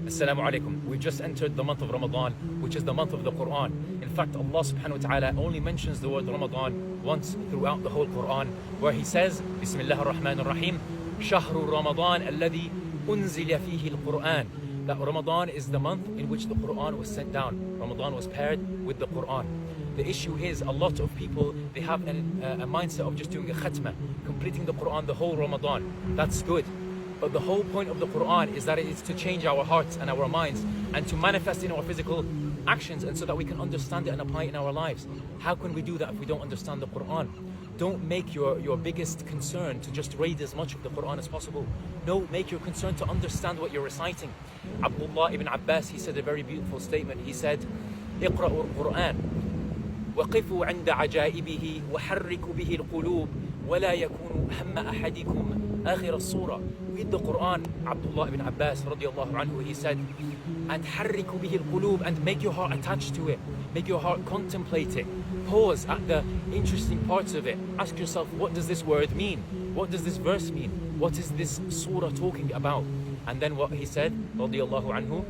Assalamu alaikum. We've just entered the month of Ramadan, which is the month of the Qur'an. In fact, Allah subhanahu wa ta'ala only mentions the word Ramadan once throughout the whole Qur'an, where He says, Bismillah ar-Rahman ar-Rahim, Shahru Ramadan alladhi unzila fihi al-Qur'an. That Ramadan is the month in which the Qur'an was sent down. Ramadan was paired with the Qur'an. The issue is a lot of people, they have a mindset of just doing a khatma, completing the Qur'an the whole Ramadan. That's good. But the whole point of the Qur'an is that it is to change our hearts and our minds and to manifest in our physical actions, and so that we can understand it and apply it in our lives. How can we do that if we don't understand the Qur'an? Don't make your biggest concern to just read as much of the Qur'an as possible. No, make your concern to understand what you're reciting. Abdullah ibn Abbas, he said a very beautiful statement. He said, اقرأوا القرآن وقفوا عند عجائبه وحركوا به القلوب ولا يكون هم أحدكم آخر الصورة. Read the Qur'an. Abdullah ibn Abbas radiallahu anhu, he said, and حركوا به القلوب, and make your heart attached to it. Make your heart contemplate it. Pause at the interesting parts of it. Ask yourself, what does this word mean? What does this verse mean? What is this surah talking about? And then what he said, radiallahu anhu,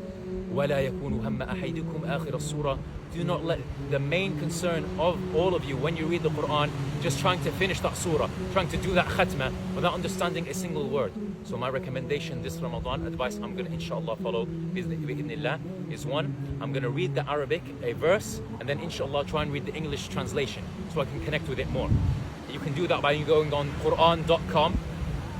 وَلَا يَكُونُ هَمَّ أَحَيْدِكُمْ آخِرَ السُّورَةِ. Do not let the main concern of all of you when you read the Qur'an just trying to finish that surah, trying to do that khatma without understanding a single word. So my recommendation this Ramadan, advice I'm going to inshallah follow bi'idhnillah, is one, I'm going to read the Arabic, a verse, and then inshallah try and read the English translation so I can connect with it more. You can do that by going on Qur'an.com.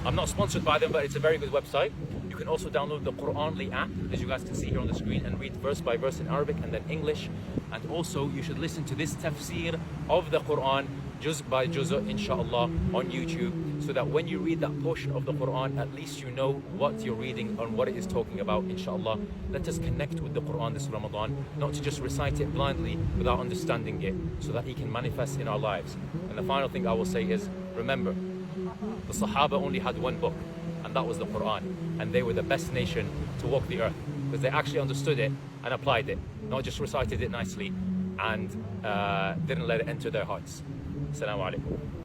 I'm not sponsored by them, but it's a very good website. You can also download the Qur'anly app, as you guys can see here on the screen, and read verse by verse in Arabic and then English. And also you should listen to this tafsir of the Qur'an juz by juz, inshallah, on YouTube, so that when you read that portion of the Qur'an, at least you know what you're reading and what it is talking about, inshallah. Let us connect with the Qur'an this Ramadan, not to just recite it blindly without understanding it, so that He can manifest in our lives. And the final thing I will say is, remember, the Sahaba only had one book, and that was the Qur'an. And they were the best nation to walk the earth, because they actually understood it and applied it, not just recited it nicely and didn't let it enter their hearts. Assalamu alaikum.